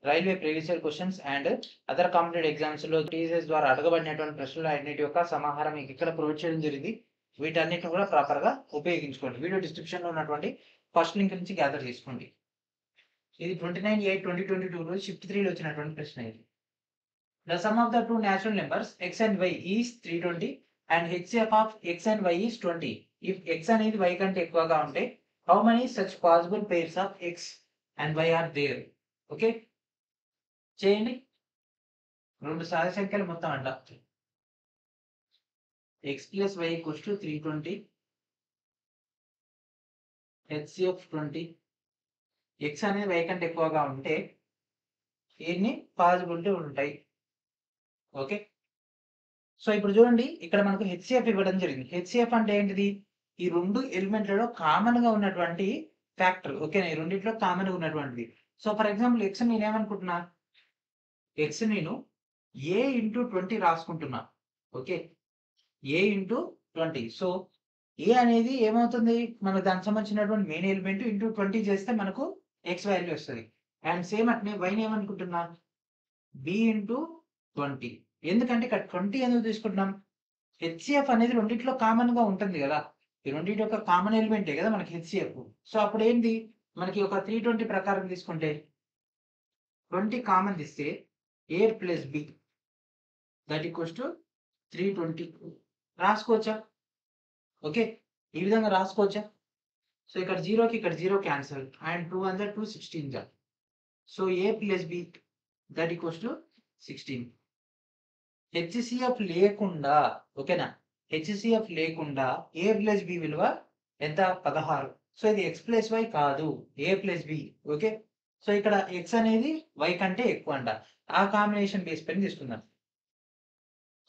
S1: railway previous year questions and other competitive exams లో టీసీఎస్ ద్వారా అడగబడినటువంటి ప్రశ్నల అన్నిటి యొక్క సమాహారం మీకు ఇక్కడ ప్రొవైడ్ చేయడం జరిగింది. వీటన్నిటిని కూడా ప్రాపర్గా ఉపయోగించుకోండి. వీడియో డిస్క్రిప్షన్లో ఉన్నటువంటి ఫస్ట్ లింక్ నుంచి గ్యాదర్ చేసుకోండి. ఇది 29/8/2022 షిఫ్ట్ 3లో వచ్చినటువంటి ప్రశ్న ఇది. The sum of the two natural numbers x and y is 320 and HCF of x and y is 20. If x అనేది y కంటే ఎక్కువగా ఉంటే how many such possible pairs of x and y are there? Okay చేయండి. రెండు సహజ సంఖ్యలు మొత్తం అంట x plus y equals to 320 HCF 20. x అనేది y కంటే ఎక్కువగా ఉంటే ఎన్ని పాసిబిలిటీ ఉంటాయి? ఓకే సో ఇప్పుడు చూడండి, ఇక్కడ మనకు హెచ్సిఎఫ్ ఇవ్వడం జరిగింది. హెచ్సిఎఫ్ అంటే ఏంటిది? ఈ రెండు ఎలిమెంట్లలో కామన్ గా ఉన్నటువంటి ఫ్యాక్టర్. ఓకేనా? ఈ రెండిట్లో కామన్ గా ఉన్నటువంటిది. సో ఫర్ ఎగ్జాంపుల్ ఎక్స్ నేనేమనుకుంటున్నా, ఎక్స్ నేను ఏ ఇంటూ 20 రాసుకుంటున్నా. Okay, a into 20. So a అనేది ఏమవుతుంది, మనకు దానికి సంబంధించినటువంటి మెయిన్ ఎలిమెంట్ ఇంటూ 20 చేస్తే మనకు ఎక్స్ వాల్యూ వస్తుంది. అండ్ సేమ్ అట్నే వైని ఏమనుకుంటున్నా, బి ఇంటూ 20. ఎందుకంటే ఇక్కడ 20 ఎందుకు తీసుకుంటున్నాం, హెచ్సిఎఫ్ అనేది రెండిట్లో కామన్ గా ఉంటుంది కదా, ఈ రెండింటి యొక్క కామన్ ఎలిమెంటే కదా మనకి హెచ్సిఎఫ్. సో అప్పుడు ఏంటి, మనకి ఒక 320 ప్రకారం తీసుకుంటే 20 కామన్ తీస్తే a plus b that equals to 320 రాసుకోవచ్చా? ఓకే, ఈ విధంగా రాసుకోవచ్చా? సో ఇక్కడ జీరోకి ఇక్కడ zero cancel and 2 1 2 16. So a plus b that equals to 16. HCF లేకుండా, ఓకేనా, హెచ్సిఎఫ్ లేకుండా ఏ ప్లస్ బి విలువ ఎంత? 16. సో ఇది ఎక్స్ ప్లస్ వై కాదు, ఏ ప్లస్ బి. ఓకే, సో ఇక్కడ ఎక్స్ అనేది వై కంటే ఎక్కువ అంట. ఆ కాంబినేషన్ బేస్ పైన తీసుకుందాం.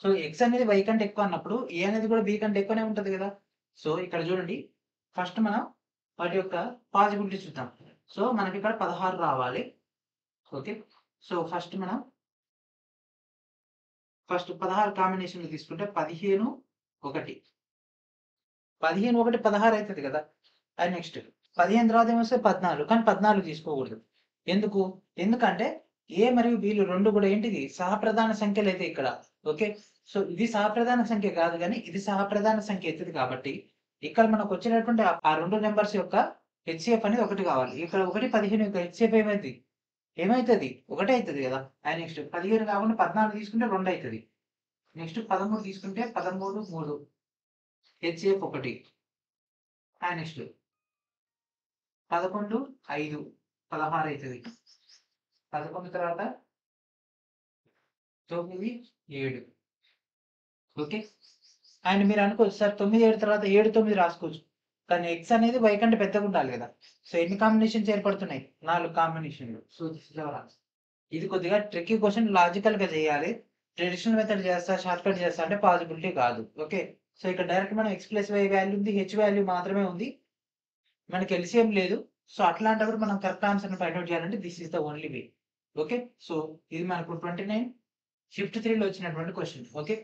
S1: సో ఎక్స్ అనేది వై కంటే ఎక్కువ అన్నప్పుడు ఏ అనేది కూడా బి కంటే ఎక్కువనే ఉంటుంది కదా. సో ఇక్కడ చూడండి, ఫస్ట్ మనం వాటి యొక్క పాసిబిలిటీ చూద్దాం. సో మనకి ఇక్కడ 16 రావాలి. ఓకే, సో ఫస్ట్ 16 కాంబినేషన్ తీసుకుంటే 15 1 15 1 16 అవుతుంది కదా. అండ్ నెక్స్ట్ 15 తర్వాత ఏమొస్తే 14, కానీ 14 తీసుకోకూడదు. ఎందుకంటే ఏ మరియు బిలు రెండు కూడా ఏంటిది, సహప్రధాన సంఖ్యలు అయితే ఇక్కడ. ఓకే, సో ఇది సహప్రధాన సంఖ్య కాదు, కానీ ఇది సహప్రధాన సంఖ్య అవుతుంది. కాబట్టి ఇక్కడ మనకు వచ్చినటువంటి ఆ రెండు నెంబర్స్ యొక్క హెచ్సిఎఫ్ అనేది 1 కావాలి. ఇక్కడ 1 15 యొక్క హెచ్సిఎఫ్ ఏమైతుంది 1 అవుతుంది కదా. అండ్ నెక్స్ట్ 15 కాకుండా 14 తీసుకుంటే 2 అవుతుంది. నెక్స్ట్ 13 తీసుకుంటే 13 3 హెచ్సిఎఫ్ 1. అండ్ నెక్స్ట్ 11 5 16 అవుతుంది. 11 తర్వాత 9 7. ఓకే, అండ్ మీరు అనుకోవచ్చు సార్ 9 7 తర్వాత 7 9 రాసుకోవచ్చు, కానీ ఎక్స్ అనేది వై కంటే పెద్దగా ఉండాలి కదా. సో ఎన్ని కాంబినేషన్స్ ఏర్పడుతున్నాయి? 4 కాంబినేషన్లు. సో ఇది కొద్దిగా ట్రిక్కీ క్వశ్చన్, లాజికల్ గా చేయాలి. ట్రెడిషనల్ మెథడ్ చేస్తా, షార్ట్ కట్ చేస్తా అంటే పాసిబిలిటీ కాదు. ఓకే, సో ఇక్కడ డైరెక్ట్ మనం ఎక్స్ ప్లస్ వై వాల్యూ ఉంది, హెచ్ వాల్యూ మాత్రమే ఉంది, మనకి ఎల్సిఎం లేదు. సో అట్లాంటప్పుడు మనం కరెక్ట్ ఆన్సర్ని ఫైండ్ అవుట్ చేయాలంటే this is the only way. Okay, so ఇది మనకు 29 షిఫ్ట్ 3లో వచ్చినటువంటి question. Okay,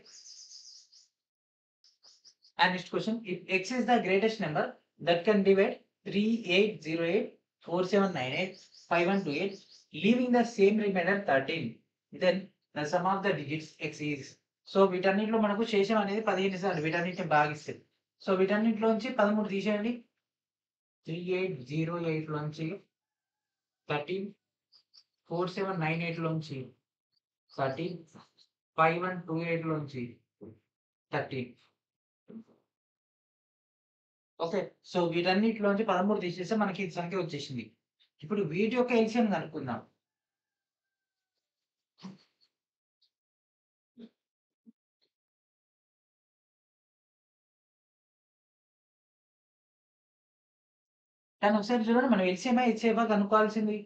S1: and next question, if X is the greatest number that can divide 3808 4798 5128 leaving the same remainder 13, then the sum of the digits x is. So వీటన్నిటిలో మనకు శేషం అనేది 15 ఇస్తారు, వీటన్నిటిని భాగిస్తుంది. సో వీటన్నిటిలోంచి 13 తీసేయండి. 3808 లోంచి 13, 4798 లోంచి 13, 5128 లోంచి 13. ఓకే, సో వీటన్నిటిలోంచి 13 తీసేస్తే మనకి ఈ సంఖ్య వచ్చేసింది. ఇప్పుడు వీటి యొక్క ఎల్సిఎం కనుక్కుందాం. కానీ ఒకసారి చూడండి, మనం హెచ్సిఎఫ్ కనుక్కోవాల్సింది.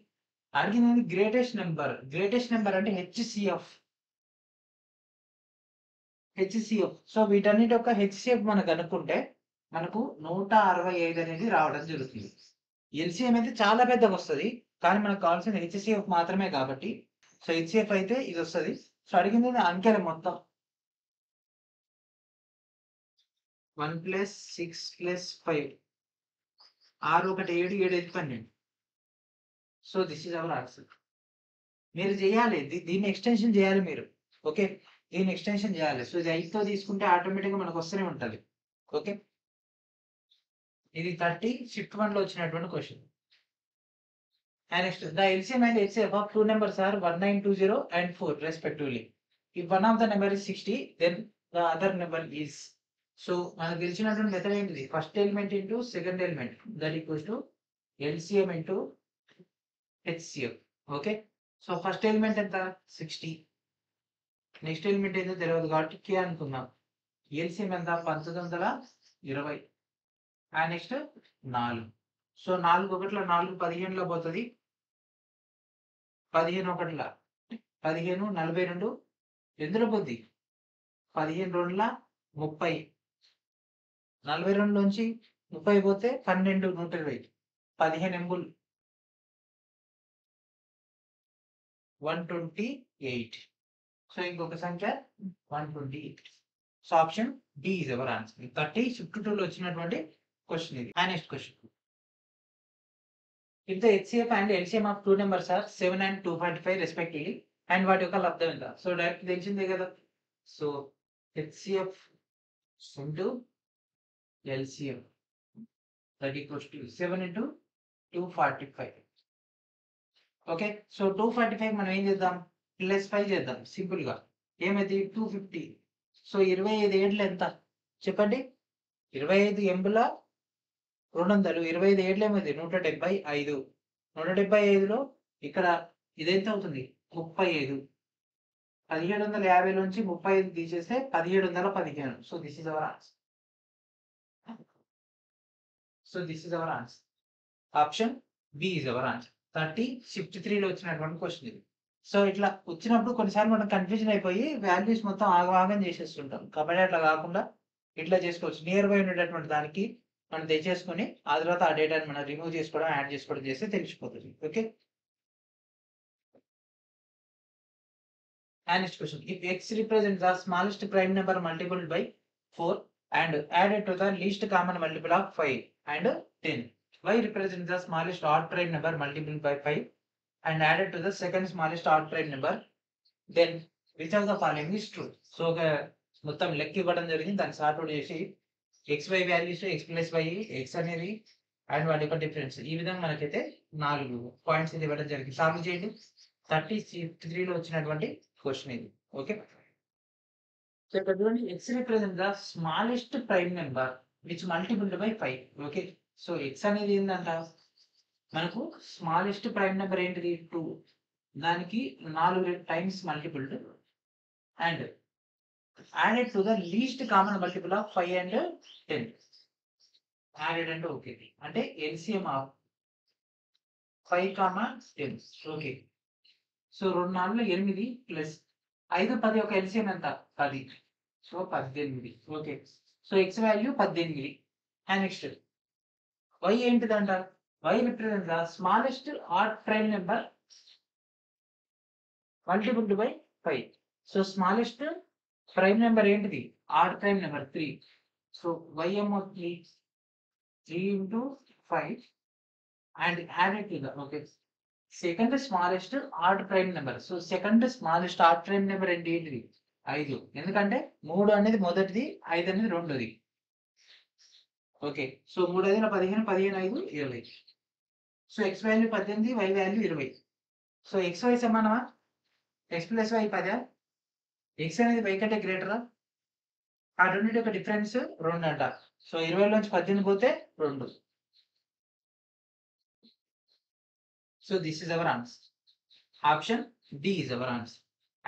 S1: అడిగింది గ్రేటెస్ట్ నెంబర్ అంటే హెచ్సిఎఫ్. సో వీటన్నిటి యొక్క హెచ్సిఎఫ్ మనం కనుక్కుంటే మనకు 165 అనేది రావడం జరుగుతుంది. ఎల్సిఎం అయితే చాలా పెద్దగా వస్తుంది, కానీ మనకు కావాల్సిన హెచ్సిఎఫ్ మాత్రమే కాబట్టి సో హెచ్సిఎఫ్ అయితే ఇది వస్తుంది. సో అడిగింది అంకెల మొత్తం 1 + 6 + 5 6 1 7 7 5 12. So this is our answer. మీరు చేయాలి, దీన్ని ఎక్స్టెన్షన్ చేయాలి మీరు. ఓకే, దీన్ని ఎక్స్టెన్షన్ చేయాలి. సో ఇది 5తో తీసుకుంటే ఆటోమేటిక్గా మనకు వస్తూనే ఉంటుంది. ఓకే, ఇది 30 షిఫ్ట్ 1 లో వచ్చినటువంటి question. And next, the LCM and HCF of two numbers are 1920 and 4 respectively. If one of the number is 60, then the other number is. So మనకు తెలిసినటువంటి మెథడ్ ఏంటిది? First element into second element that equals to LCM into HCF. Okay, so first element ఎంత? 60. Next element ఏంటో తెలియదు కాబట్టి K అనుకుందాం. LCM ఎంత? 1920. And next 4. So 4 ఒకటిలో 4 15లో పోతుంది. 15 ఒకటిలా 15 42 ఎందులో పోద్ది? 15 2ల 30. 42 నుంచి 30 పోతే 12 120. 15 ఎంబుల్ 128. సో ఇంకొక సంఖ్య 128. So option D is our answer. 30 shift 2 లో వచ్చినటువంటి క్వశ్చన్ ఇది. And next question, if the HCF and LCM of two numbers are 7 and 245 respectively, and వాటి యొక్క లబ్ధం ఎంత? సో డైరెక్ట్ తెలిసిందే కదా. So HCF into LCM that equals to 7 into 245. Okay, so 245 మనం ఏం చేద్దాం? +5 చేద్దాం సింపుల్ గా. ఏమైంది? 250. సో 25 ఏళ్ళు ఎంత చెప్పండి? 25 ఎంబుల 200, 25 ఏళ్ళు ఏమైంది? 175. 175లో ఇక్కడ ఇదెంత అవుతుంది? 35. 1750 నుంచి 35 తీసేస్తే 1715. So this is our answer. So this is our answer. Option B is our answer. 30 shift 3 లో వచ్చినటువంటి క్వశ్చన్ ఇది. సో ఇట్లా వచ్చినప్పుడు కొన్నిసార్లు మనం కన్ఫ్యూజన్ అయిపోయి వాల్యూస్ మొత్తం ఆగం చేసేస్తుంటాం. కాబట్టి అట్లా కాకుండా ఇట్లా చేసుకోవచ్చు. నియర్ బై ఉండేటటువంటి దానికి మనం తెచ్చేసుకొని ఆ తర్వాత ఆ డేటాని మనం రిమూవ్ చేసుకోవడం, యాడ్ చేసుకోవడం చేస్తే తెలిసిపోతుంది. Okay, and next question, if x represents the smallest prime number multiplied by 4 and added to the least common multiple of 5 and 10, y represents the smallest odd prime number multiplied by 5 and added to the second smallest odd prime number, then which of the following is true? So మొత్తం లెక్క ఇవ్వడం జరిగింది, దాన్ని sort out చేసి xy values x plus y, x అనేది and వాటి యొక్క difference, ఈ విధంగా మనకైతే 4 పాయింట్స్ ఇది ఇవ్వడం జరిగింది. సాల్వ్ చేయండి. 33 లో వచ్చినటువంటి క్వశ్చన్ ఇది. ఓకే, సో ఇక్కడ చూడండి, x represent the smallest prime number which multiplied by 5. Okay, so x అనేది ఏంటంట? మనకు స్మాలెస్ట్ ప్రైమ్ నెంబర్ ఏంటిది? 2. దానికి 4 times multiplied and added to the least common multiple of 5 and 10. Added and okay. అంటే LCM of 5, 10. Okay, so 2 4 8 plus 5 10 ఒక LCM ఎంత? 10. So 18. Okay, so x value 18. And next y ఏంటిదంట? y represents the smallest odd prime number multiplied by 5. So smallest prime number ఏంటిది? Odd prime number 3. So y ఏమవుతుంది? 3 into 5 and added to the okay second smallest odd prime number. So second smallest odd prime number ఏంటిది? 5. ఎందుకంటే 3 అనేది మొదటిది, 5 అనేది రెండోది. Okay, so 3 5 15, 15 5 20. So x value 18, y value 20. So x y సమానమా? x plus y 10. x అనేది y కంటే గ్రేటరా? ఆ రెండింటి యొక్క డిఫరెన్స్ 2 అంట. సో 20 నుంచి 18 పోతే 2. So this is our answer. Option D is our answer.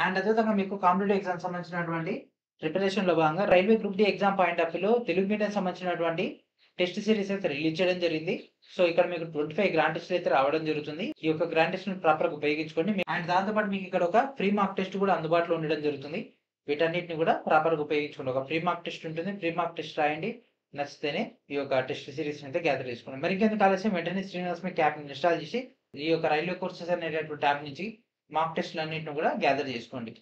S1: And అదేవిధంగా మీకు కాంపిటేటివ్ ఎగ్జామ్ సంబంధించినటువంటి ప్రిపరేషన్ లో భాగంగా railway group D exam point of వ్యూలో తెలుగు మీడియం సంబంధించినటువంటి టెస్ట్ సిరీస్ అయితే రిలీజ్ చేయడం జరిగింది. సో ఇక్కడ మీకు 25 గ్రాండ్ టెస్ట్ అయితే రావడం జరుగుతుంది. ఈ యొక్క గ్రాండ్ టెస్ట్ ని ప్రాపర్ గా ఉపయోగించుకోండి. అండ్ దాంతోపాటు మీకు ఇక్కడ ఒక ఫ్రీ మార్క్ టెస్ట్ కూడా అందుబాటులో ఉండడం జరుగుతుంది. వీటన్నిటిని కూడా ప్రాపర్ గా ఉపయోగించుకోండి. ఒక ఫ్రీ మార్క్ టెస్ట్ ఉంటుంది, ఫ్రీ మార్క్ టెస్ట్ రాయండి, నచ్చితేనే ఈ యొక్క టెస్ట్ సిరీస్ అయితే గ్యాదర్ చేసుకోండి. మరి ఇంకెందుకు ఆలస్యం, వెంటనే శ్రీనివాస్ మీ యాప్ ఇన్స్టాల్ చేసి ఈ యొక్క రైల్వే కోర్సెస్ అనేటువంటి ట్యాబ్ నుంచి మార్క్ టెస్ట్లు అన్నింటిని కూడా గ్యాదర్ చేసుకోండి.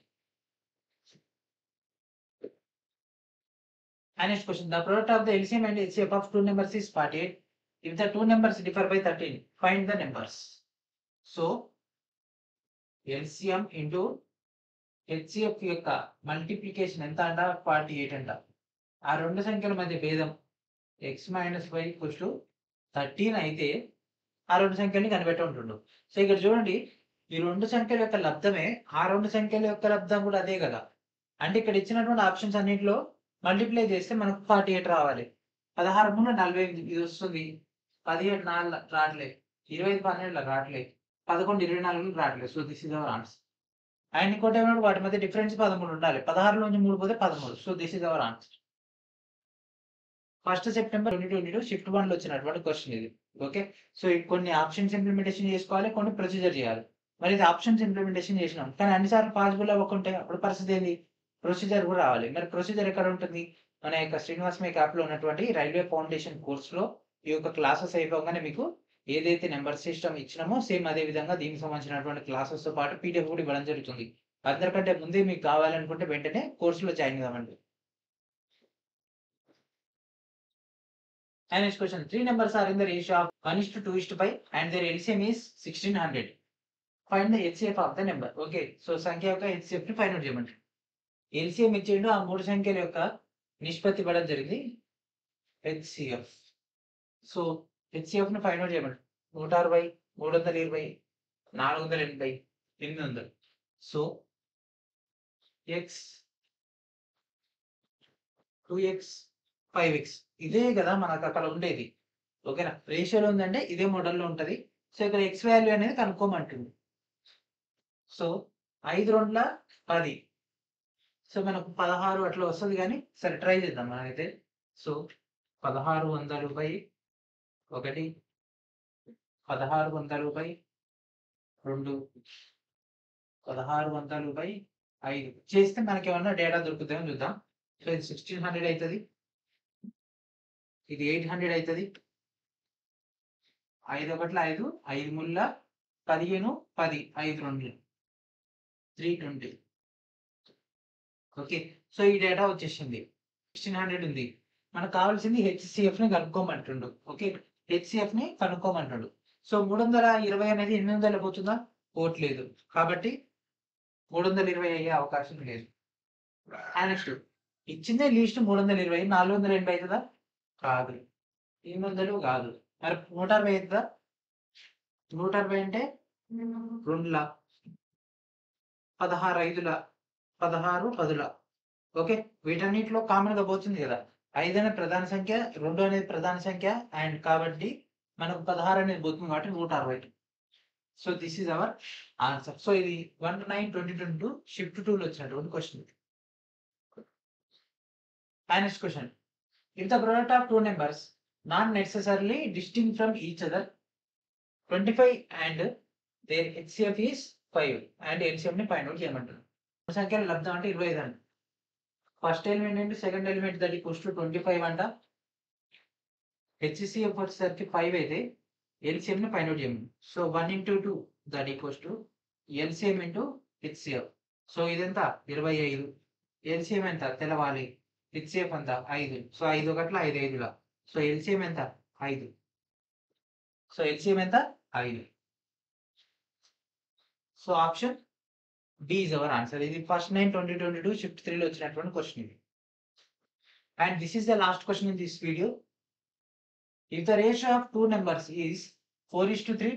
S1: And next question, the product of the LCM and HCF of two numbers is 48. If the two numbers differ by 13, find the numbers. So LCM into HCF యొక్క multiplication ఎంత అంట? 48 అంట. ఆ రెండు సంఖ్యల మధ్య భేదం X minus Y equals to 13 అయితే ఆ రెండు సంఖ్యల్ని కనిపెట్టుంటుండు. సో ఇక్కడ చూడండి, ఈ రెండు సంఖ్యల యొక్క లబ్ధమే ఆ రెండు సంఖ్యల యొక్క లబ్ధం కూడా అదే కదా. అంటే ఇక్కడ ఇచ్చినటువంటి ఆప్షన్స్ అన్నింటిలో మల్టిప్లై చేస్తే మనకు 48 రావాలి. 16 3 48 ఇది వస్తుంది. 17 4 రావట్లేదు. 25 12 రావట్లేదు. 11 24 రావట్లేదు. So this is our answer. And ఇంకోటి ఏమన్నా వాటి మధ్య డిఫరెన్స్ 13 ఉండాలి. 16 నుంచి 3 పోతే 13. So this is our answer. 1 September 2022 shift 1 లో వచ్చినటువంటి క్వశ్చన్ ఇది. ఓకే. సో కొన్ని ఆప్షన్స్ ఇంప్లిమెంటేషన్ చేసుకోవాలి, కొన్ని ప్రొసీజర్ చేయాలి. మరి ఇది ఆప్షన్స్ ఇంప్లిమెంటేషన్ చేసినాం, కానీ అన్నిసార్లు పాసిబుల్ అవ్వకుంటే అప్పుడు పరిస్థితి ఏంది? ప్రొసీజర్ కూడా రావాలి. మరి ప్రొసీజర్ ఎక్కడ ఉంటుంది? మన యొక్క శ్రీనివాస్ మేక్ యాప్ లో ఉన్నటువంటి రైల్వే ఫౌండేషన్ కోర్సులో ఈ యొక్క క్లాసెస్ అయిపోగానే మీకు ఏదైతే నెంబర్ సిస్టమ్ ఇచ్చినామో సేమ్ అదే విధంగా దీనికి సంబంధించినటువంటి క్లాసెస్ తో పాటు పీడిఎఫ్ కూడా ఇవ్వడం జరుగుతుంది. అందరికంటే ముందే మీకు కావాలనుకుంటే వెంటనే కోర్సులో జాయిన్ కావండి. And next question, 3 numbers are in the ratio of 1:2:5 and their LCM is 1600. Find the HCF of the number. Okay, so సంఖ్య యొక్క HCF ని ఫైండ్ అవుట్ చేయమంటారు. LCM ఇచ్చిండు, ఆ మూడు సంఖ్యల యొక్క నిష్పత్తి ఇవ్వడం జరిగింది HCF. సో HCF ని ఫైండ్ అవుట్ చేయమంటారు. 160, 320, 480, 800. సో x 2x 5x ఇదే కదా మనకు అక్కడ ఉండేది. ఓకేనా? రేషియోలో ఉందంటే ఇదే మోడల్లో ఉంటది. సో ఇక్కడ ఎక్స్ వాల్యూ అనేది కనుక్కోమంటుంది. సో 5 2 10. సో మనకు 16 అట్లా వస్తుంది, కానీ సరే ట్రై చేద్దాం మనమైతే. సో 1600 బై 1, 1600 బై 2, 1600 బై 5 చేస్తే మనకి ఏమన్నా డేటా దొరుకుతుందేమో చూద్దాం. సో ఇది 1600 అవుతుంది, ఇది 800 అవుతుంది. 5 1 5, 5 3 15, 10, 5 2 320. ఓకే. సో ఈ డేటా వచ్చేసింది, 1600 ఉంది. మనకు కావాల్సింది హెచ్సిఎఫ్ ని కనుక్కోమంటుండు. ఓకే, హెచ్సిఎఫ్ ని కనుక్కోమంటాడు. సో 320 అనేది 800 పోతుందా? పోవట్లేదు, కాబట్టి 320 అయ్యే అవకాశం లేదు. నెక్స్ట్ ఇచ్చిందే లీస్ట్ 320, 480 అవుతుందా? కాదు. 800 కాదు. మరి 160 అవుతుందా? 160 అంటే 2 16 5 16 10. ఓకే, వీటన్నిటిలో కామన్ గా పోతుంది కదా. 5 అనేది ప్రధాన సంఖ్య, 2 అనేది ప్రధాన సంఖ్య, అండ్ కాబట్టి మనకు 16 అనేది పోతుంది, కాబట్టి 160. So this is our answer. So ఇది 1/9/2022 షిఫ్ట్ 2 లో వచ్చినటువంటి question. Next question, if the product of two numbers not necessarily distinct from each other 25 and their HCF is 5 and LCM ని ఫైండ్ అవుట్ చేయమంటారు. సంఖ్యల లబ్ధం అంటే 25 అంట. First element into second element that equals to 25 అంట. HCF వచ్చేసరికి 5 అయితే LCM ని find out చేయమంటారు. So 1 into 2 that equals to LCM into HCF. So ఇదెంత? 25. LCM ఎంత తెలవాలి? HCF ఎంత? 5. సో 5 1 5 5. సో LCM ఎంత? 5. సో LCM ఎంత? 5. So option B is our answer. ఇది ఫస్ట్ 9/2022 షిఫ్ట్ 3 లో వచ్చినటువంటి క్వశ్చన్ ఇది. And this is the last question in this video. If the ratio of two numbers is 4:3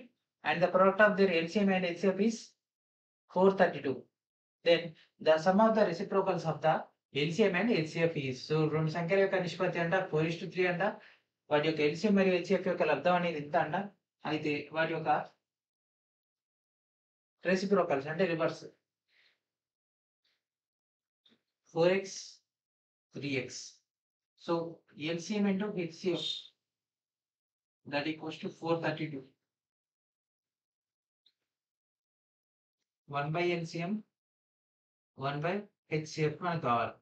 S1: and the product of their LCM and HCF is 432, then the sum of the reciprocals of the LCM and HCF is. So రెండు సంఖ్యల యొక్క నిష్పత్తి అంట 4:3 అంట. వాటి యొక్క LCM మరియు HCF యొక్క లబ్ధం అనేది ఇంత అంట. అయితే వాటి యొక్క రెసిప్రోకల్స్ అంటే reverse 4x 3x. So LCM into HCF that equals to 432. 1 by LCM 1 by HCF మనకు కావాలి.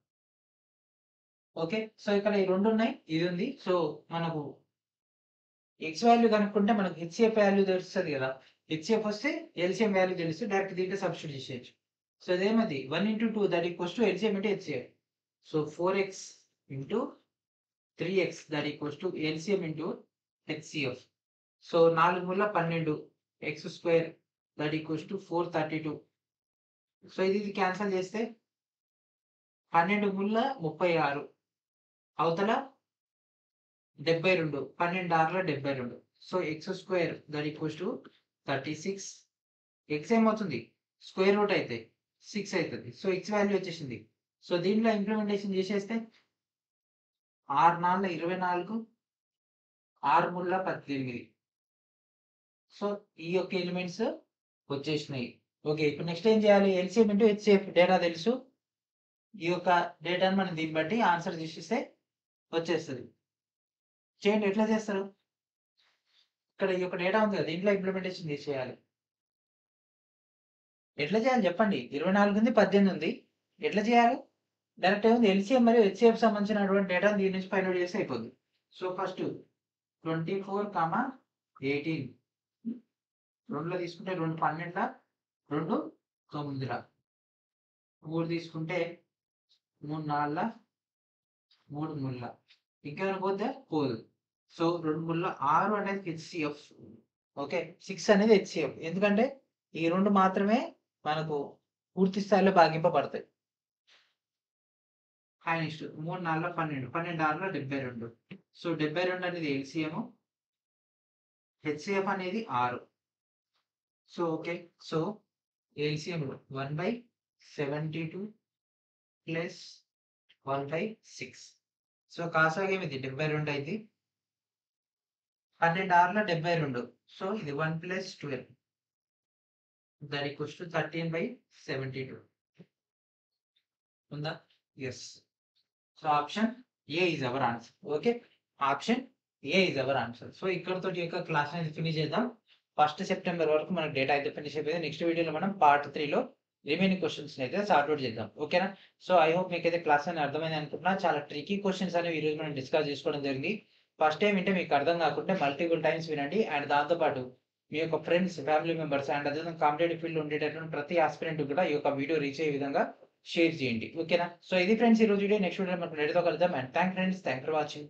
S1: ఓకే, సో ఇక్కడ ఈ రెండు ఉన్నాయి, ఇది ఉంది. సో మనకు ఎక్స్ వాల్యూ కనుక్కుంటే మనకు హెచ్సిఎఫ్ వాల్యూ తెలుస్తుంది కదా. హెచ్సిఎఫ్ వస్తే ఎల్సిఎం వాల్యూ తెలిస్తే డైరెక్ట్ దీంట్లో సబ్స్టిట్యూట్ చేసేయచ్చు. సో అదేమది 1 into 2 that equals to LCM into HCF. So 4x into 3x that equals to LCM into HCF. So 4 3 12 x square that equals to 432. So ఇది cancel చేస్తే 12 3 36. అవతల 72, 12 ఆరుల 72. So x square that equals to 36. X ఏమవుతుంది square root అయితే 6 అవుతుంది. So X value వచ్చేసింది. So దీంట్లో implementation చేసేస్తే 6 నాలుగు 24, 6 మూడుల 18. సో ఈ యొక్క ఎలిమెంట్స్ వచ్చేసినాయి. ఓకే, ఇప్పుడు నెక్స్ట్ ఏం చేయాలి? ఎల్సిఎం ఇంటూ హెచ్సిఎఫ్ డేటా తెలుసు. ఈ యొక్క డేటాను మనం దీన్ని బట్టి ఆన్సర్ చేసేస్తే వచ్చేస్తుంది. చేయండి, ఎట్లా చేస్తారు? ఇక్కడ ఈ యొక్క డేటా ఉంది కదా, దీంట్లో ఇంప్లిమెంటేషన్ చేసేయాలి. ఎట్లా చేయాలి చెప్పండి? 24 ఉంది, 18 ఉంది. ఎట్లా చేయాలి? డైరెక్ట్ ఏముంది, ఎల్సిఎం మరియు హెచ్సిఎఫ్ సంబంధించినటువంటి డేటా దీని నుంచి ఫైండ్ అవుట్ చేస్తే అయిపోతుంది. సో ఫస్ట్ 24, 18 రెండులో తీసుకుంటే 2 12, 2 9, 3 తీసుకుంటే 3 4, 3 3. ఇంకేమైనా పోతే పోదు. సో 2 3 6 అనేది హెచ్సిఎఫ్. ఓకే, 6 అనేది హెచ్సిఎఫ్. ఎందుకంటే ఈ 2 మాత్రమే మనకు పూర్తి స్థాయిలో భాగింపబడతాయి. నెక్స్ట్ 3 4 12, 12 6 72. సో 72 అనేది ఎల్సిఎం, హెచ్సిఎఫ్ అనేది 6. So okay, so LCM 1/72 plus 1/6. సో కాసాగేమిది 72 అయింది. 12 6 72. సో ఇది 1 + 12 దట్ ఈక్వల్స్ టు 13/72 ఉందా? Yes. So option A is our answer. Okay, option A is our answer. So ఇక్కడతో ఈ యొక్క క్లాస్ అనేది ఫినిష్ చేద్దాం. 1 సెప్టెంబర్ వరకు మనకు డేటా అయితే ఫినిష్ అయిపోయింది. నెక్స్ట్ వీడియోలో మనం పార్ట్ 3లో రిమైనింగ్ క్వశ్చన్స్ అయితే సార్ట్ అవుట్ చేద్దాం. ఓకేనా? సో ఐ హోప్ మీకు అయితే క్లాస్ అనేది అర్థమైంది అనుకుంటున్నా. చాలా ట్రికీ క్వశ్చన్స్ అనేవి ఈరోజు మనం డిస్కస్ చేసుకోవడం జరిగింది. ఫస్ట్ టైం వింటే మీకు అర్థం కాకుంటే మల్టిపుల్ టైమ్స్ వినండి. అండ్ దాంతోపాటు మీ యొక్క ఫ్రెండ్స్, ఫ్యామిలీ మెంబర్స్ అండ్ అదేవిధంగా కాంపిటేటివ్ ఫీల్డ్ ఉండేటటువంటి ప్రతి ఆస్పిరెంట్ కూడా ఈ యొక్క వీడియో రీచ్ అయ్యే విధంగా షేర్ చేయండి. ఓకేనా? సో ఇది ఫ్రెండ్స్ ఈ రోజు వీడియో. నెక్స్ట్ వీడియో మనం డేటాతో కలుద్దాం. And thank friends, thank for watching.